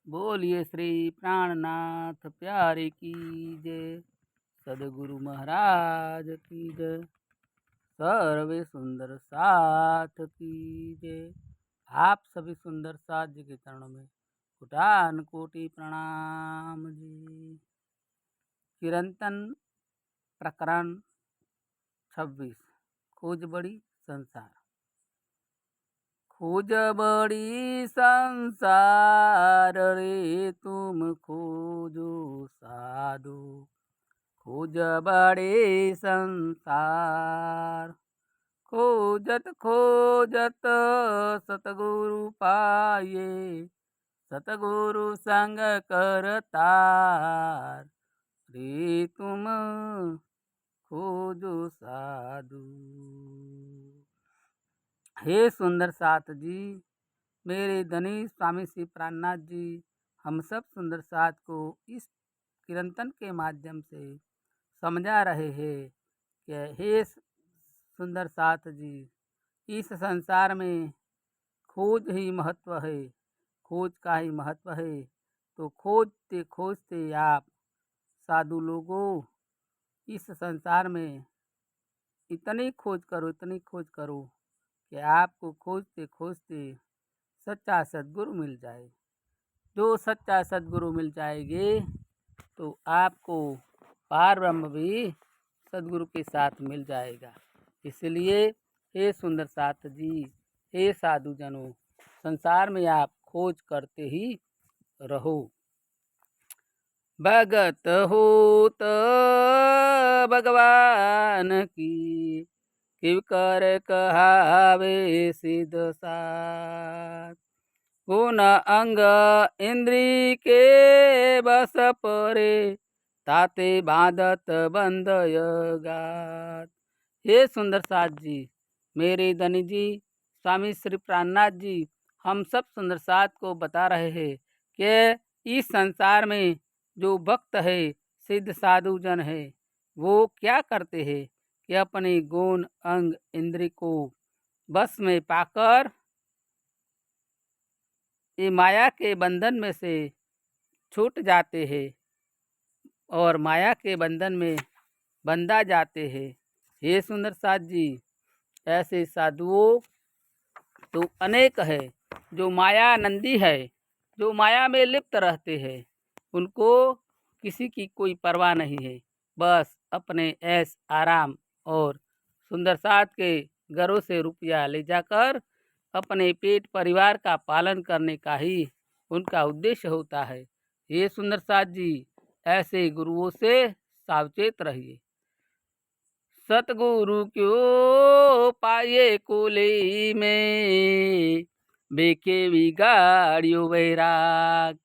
बोलिए श्री प्राणनाथ प्यारे की जय। सदगुरु महाराज की जय। सर्वे सुंदर साथ की जय। आप सभी सुंदर साथ जी के चरणों में कोटान कोटि प्रणाम जी। चिरंतन प्रकरण 26। खोज बड़ी संसार। खोज बड़ी संसार रे तुम खोजो साधु। खोज बड़े संसार। खोजत खोजत सतगुरु पाए। सतगुरु संग करतार रे तुम खोजो साधु। हे सुंदर साथ जी, मेरे धनी स्वामी श्री प्राणनाथ जी हम सब सुंदर साथ को इस कीर्तन के माध्यम से समझा रहे हैं कि हे सुंदर साथ जी, इस संसार में खोज ही महत्व है। खोज का ही महत्व है। तो खोजते खोजते आप साधु लोगों इस संसार में इतनी खोज करो कि आपको खोजते खोजते सच्चा सद्गुरु मिल जाए। जो सच्चा सद्गुरु मिल जाएंगे तो आपको पार ब्रह्म भी सद्गुरु के साथ मिल जाएगा। इसलिए हे सुंदर साथ जी, हे साधु जनों, संसार में आप खोज करते ही रहो। भगत हो तो भगवान की किव कर कहावे सिद्ध साथ। गुण अंग इंद्री के बस परे ताते बांधत बंधय गात। हे सुंदर साथ जी, मेरे धनी जी स्वामी श्री प्राणनाथ जी हम सब सुंदर साथ को बता रहे हैं कि इस संसार में जो भक्त है, सिद्ध साधु जन है, वो क्या करते हैं कि अपने गुण अंग इंद्रिय को बस में पाकर ये माया के बंधन में से छूट जाते हैं और माया के बंधन में बंधा जाते हैं। हे सुंदर साथ जी, ऐसे साधुओं तो अनेक है जो मायानंदी है, जो माया में लिप्त रहते हैं। उनको किसी की कोई परवाह नहीं है। बस अपने ऐश आराम और सुंदर साथ के घरों से रुपया ले जाकर अपने पेट परिवार का पालन करने का ही उनका उद्देश्य होता है। ये सुंदर साथ जी, ऐसे गुरुओं से सावचेत रहिए। सतगुरु क्यों पाए कुली में बेके बिगाड़ियो वैराग।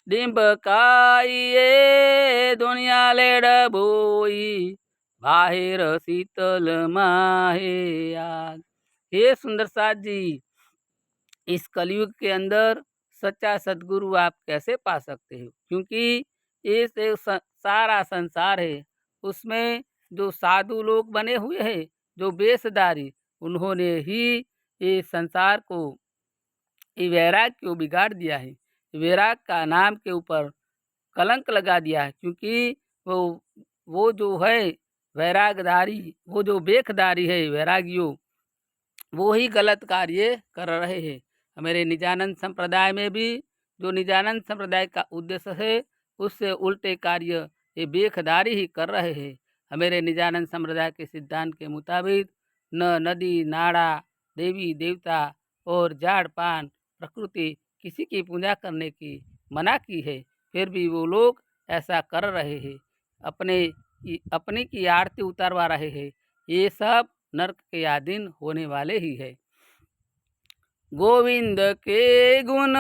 डिम्ब काइए दुनिया लेड़ बोई बाहिर शीतल माहे आग। हे सुंदर साथ जी, इस कलयुग के अंदर सच्चा सद्गुरु आप कैसे पा सकते हो? क्योंकि ये सारा संसार है, उसमें जो साधु लोग बने हुए हैं, जो वेशधारी, उन्होंने ही ये संसार को ये वैराग क्यों बिगाड़ दिया है। वैराग का नाम के ऊपर कलंक लगा दिया है। क्योंकि वो जो है वैरागधारी, वो जो बेखधारी है वैरागियों, वो ही गलत कार्य कर रहे हैं। हमारे निजानंद संप्रदाय में भी जो निजानंद संप्रदाय का उद्देश्य है, उससे उल्टे कार्य ये बेखधारी ही कर रहे हैं। हमारे निजानंद संप्रदाय के सिद्धांत के मुताबिक न नदी नाड़ा, देवी देवता और झाड़ पान प्रकृति किसी की पूजा करने की मना की है। फिर भी वो लोग ऐसा कर रहे हैं, अपने की आरती उतारवा रहे हैं। ये सब नरक के अधीन होने वाले ही है। गोविंद के गुण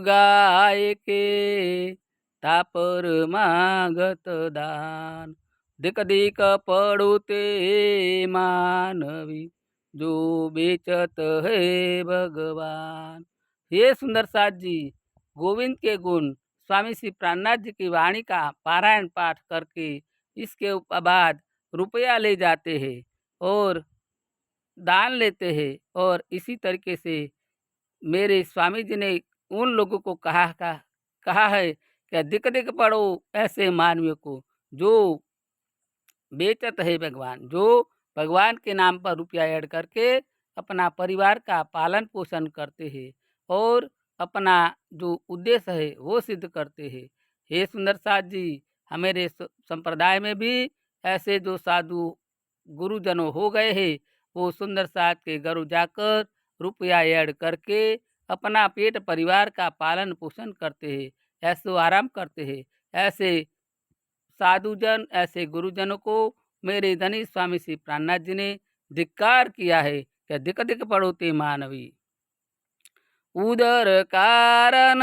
गाय के तापर मागत दान। दिक दिक पड़ुते मानवी जो बेचत है भगवान। ये सुंदर साथ जी, गोविंद के गुण स्वामी श्री प्राणनाथ जी की वाणी का पारायण पाठ करके इसके बाद रुपया ले जाते हैं और दान लेते हैं। और इसी तरीके से मेरे स्वामी जी ने उन लोगों को कहा कहा है कि दिक दिक पड़ो ऐसे मानवीय को जो बेचत है भगवान, जो भगवान के नाम पर रुपया ऐड करके अपना परिवार का पालन पोषण करते हैं और अपना जो उद्देश्य है वो सिद्ध करते हैं। हे सुंदर साथ जी, हमारे संप्रदाय में भी ऐसे जो साधु गुरुजनों हो गए हैं, वो सुंदर साथ के घर जाकर रुपया ऐड करके अपना पेट परिवार का पालन पोषण करते हैं, ऐसो आराम करते हैं। ऐसे साधुजन, ऐसे गुरुजनों को मेरे धनी स्वामी श्री प्राणनाथ जी ने धिक्कार किया है कि दिक दिक पड़ोते मानवी, उदर कारण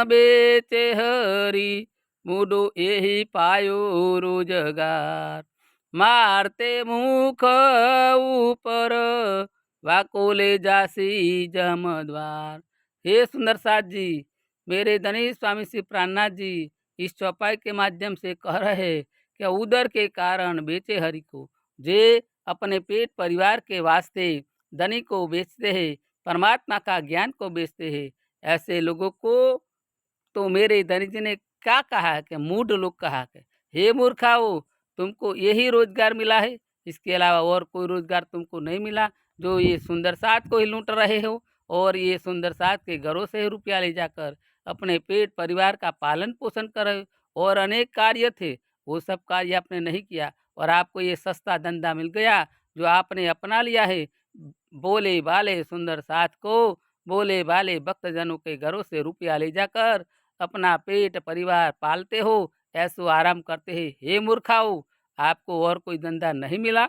बेचे हरी, मुडो यही पायो रोजगार, मारते मुख ऊपर वाकोले जासी जमद्वार। हे सुंदर साथ जी, मेरे धनी स्वामी श्री प्राणनाथ जी इस चौपाई के माध्यम से कह रहे हैं कि उदर के कारण बेचे हरि को, जे अपने पेट परिवार के वास्ते धनी को बेचते हैं, परमात्मा का ज्ञान को बेचते हैं, ऐसे लोगों को तो मेरे धनी जी ने क्या कहा है कि मूढ़ लोग कहा है, हे मूर्खाओ, तुमको यही रोजगार मिला है, इसके अलावा और कोई रोजगार तुमको नहीं मिला, जो ये सुंदर साथ को ही लूट रहे हो और ये सुंदर साथ के घरों से रुपया ले जाकर अपने पेट परिवार का पालन पोषण कर रहे हो। और अनेक कार्य थे, वो सब कार्य आपने नहीं किया और आपको ये सस्ता धंधा मिल गया जो आपने अपना लिया है। बोले भाले सुंदर साथ को, बोले भाले भक्तजनों के घरों से रुपया ले जाकर अपना पेट परिवार पालते हो, ऐसो आराम करते हैं। हे मूर्खाओ, आपको और कोई धंधा नहीं मिला,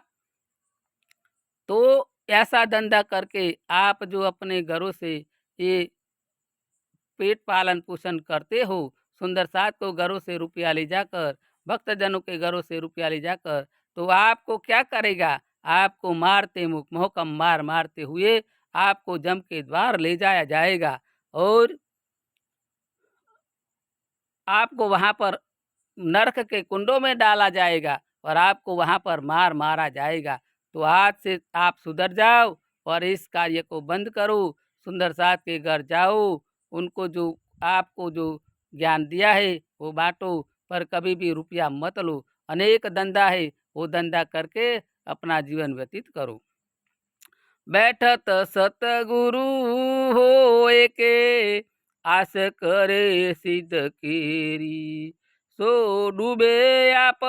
तो ऐसा धंधा करके आप जो अपने घरों से ये पेट पालन पोषण करते हो, सुंदर साथ को घरों से रुपया ले जाकर, भक्तजनों के घरों से रुपया ले जाकर, तो आपको क्या करेगा? आपको मारते मुख मोहकम मार मारते हुए आपको जम के द्वार ले जाया जाएगा और आपको वहाँ पर नरक के कुंडों में डाला जाएगा और आपको वहाँ पर मार मारा जाएगा। तो आज से आप सुधर जाओ और इस कार्य को बंद करो, सुंदर साथ के घर जाओ, उनको जो आपको जो ज्ञान दिया है वो बांटो, पर कभी भी रुपया मत लो। अनेक धंधा है, वो धंधा करके अपना जीवन व्यतीत करो। बैठत सतगुरु होए के, आस करे सिद्ध केरी, सो डूबे आप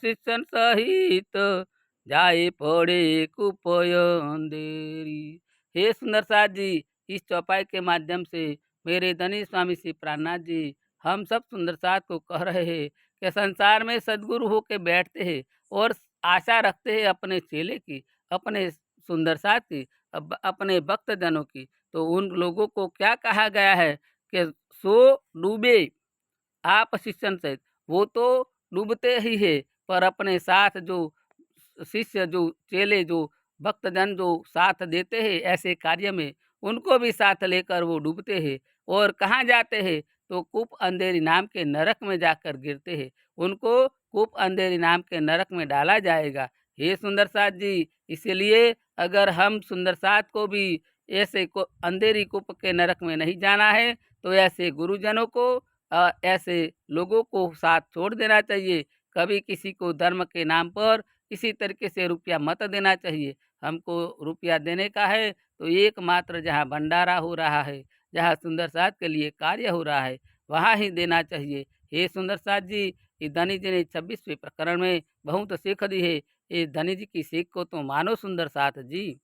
शिष्यन सहित, जाए पड़े कुपय अंधेरी। हे सुंदर साथ जी, इस चौपाई के माध्यम से मेरे धनी स्वामी श्री प्राणनाथ जी हम सब सुंदर साथ को कह रहे हैं कि संसार में सदगुरु होके बैठते हैं और आशा रखते हैं अपने चेले की, अपने सुंदर साथ की, अपने भक्तजनों की। तो उन लोगों को क्या कहा गया है कि सो डूबे आप शिष्यन सहित, वो तो डूबते ही है, पर अपने साथ जो शिष्य, जो चेले, जो भक्तजन जो साथ देते हैं ऐसे कार्य में, उनको भी साथ लेकर वो डूबते हैं और कहाँ जाते हैं? तो कूप अंधेरी नाम के नरक में जाकर गिरते हैं। उनको कूप अंधेरी नाम के नरक में डाला जाएगा। हे सुंदर साथ जी, इसलिए अगर हम सुंदर साथ को भी ऐसे को अंधेरी कूप के नरक में नहीं जाना है, तो ऐसे गुरुजनों को ऐसे लोगों को साथ छोड़ देना चाहिए। कभी किसी को धर्म के नाम पर किसी तरीके से रुपया मत देना चाहिए। हमको रुपया देने का है तो एकमात्र जहाँ भंडारा हो रहा है, जहाँ सुंदर साथ के लिए कार्य हो रहा है, वहाँ ही देना चाहिए। हे सुंदर साथ जी, ये धनी जी ने 26वें प्रकरण में बहुत सीख दी है। ये धनी जी की सीख को तो मानो सुंदर साथ जी।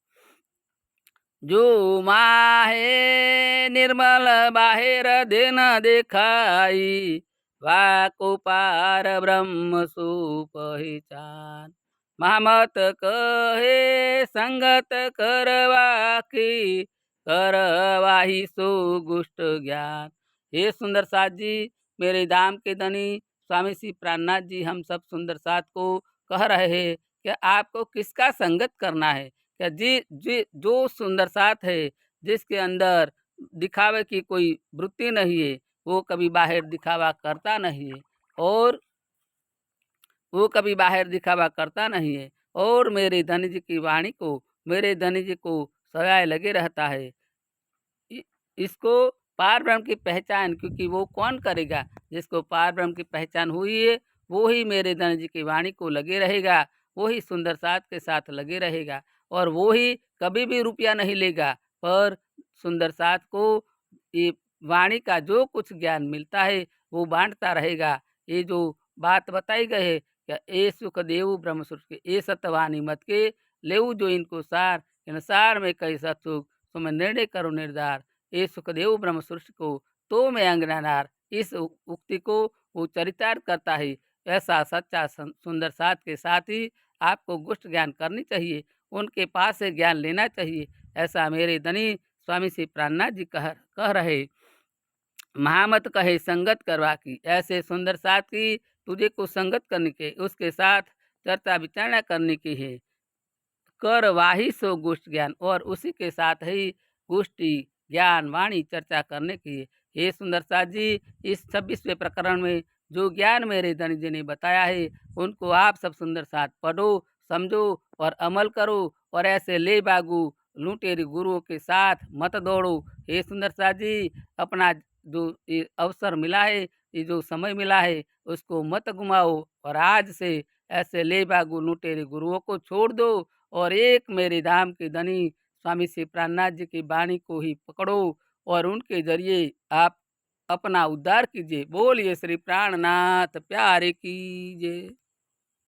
जो माहे निर्मल बाहिर दिन दिखाई, वाको पार ब्रह्म सु पहचान, महामत कहे संगत करवा की, करवाही सो गुष्ट ज्ञान। हे सुंदर साथ जी, मेरे धाम के धनी स्वामी श्री प्राणनाथ जी हम सब सुंदर साथ को कह रहे हैं कि आपको किसका संगत करना है। क्या जी जी जो सुंदर साथ है, जिसके अंदर दिखावे की कोई वृत्ति नहीं है, वो कभी बाहर दिखावा करता नहीं है और वो कभी बाहर दिखावा करता नहीं है और मेरे धनी जी की वाणी को, मेरे धनी जी को सजाए लगे रहता है। इसको पार ब्रह्म की पहचान, क्योंकि वो कौन करेगा, जिसको पार ब्रह्म की पहचान हुई है वो ही मेरे धन जी की वाणी को लगे रहेगा, वो ही सुंदर साथ के साथ लगे रहेगा, और वो ही कभी भी रुपया नहीं लेगा, पर सुंदर साथ को ये वाणी का जो कुछ ज्ञान मिलता है वो बांटता रहेगा। ये जो बात बताई गई है क्या, ए सुख देव ब्रह्म के ए सतवानी मत के लेऊ जो इनको सार, इन सार में कई सतुख तो मैं निर्णय करो निर्धार, ए सुखदेव ब्रह्म सृष्टि को तो मैं अंगनानार। इस उक्ति को वो चरितार्थ करता है। ऐसा सच्चा सुंदर साथ के साथ ही आपको गुष्ट ज्ञान करनी चाहिए, उनके पास से ज्ञान लेना चाहिए। ऐसा मेरे धनी स्वामी श्री प्राणनाथ जी कह रहे। महामत कहे संगत करवा की, ऐसे सुंदर साथ की तुझे को संगत करने के, उसके साथ चर्चा विचारणा करने की है। कर वाही सो गुष्ट ज्ञान, और उसी के साथ ही गुष्टि ज्ञान वाणी चर्चा करने की है। हे सुंदर साथ जी, इस 26वें प्रकरण में जो ज्ञान मेरे धनी जी ने बताया है उनको आप सब सुंदर साथ पढ़ो, समझो और अमल करो, और ऐसे ले बागू लुटेरी गुरुओं के साथ मत दौड़ो। हे सुंदर साथ जी, अपना जो ये अवसर मिला है, ये जो समय मिला है उसको मत गुमाओ, और आज से ऐसे ले बागू लुटेरे गुरुओं को छोड़ दो, और एक मेरे धाम के धनी स्वामी श्री प्राणनाथ जी की वाणी को ही पकड़ो, और उनके जरिए आप अपना उद्धार कीजिए। बोलिए श्री प्राणनाथ प्यारे की जय।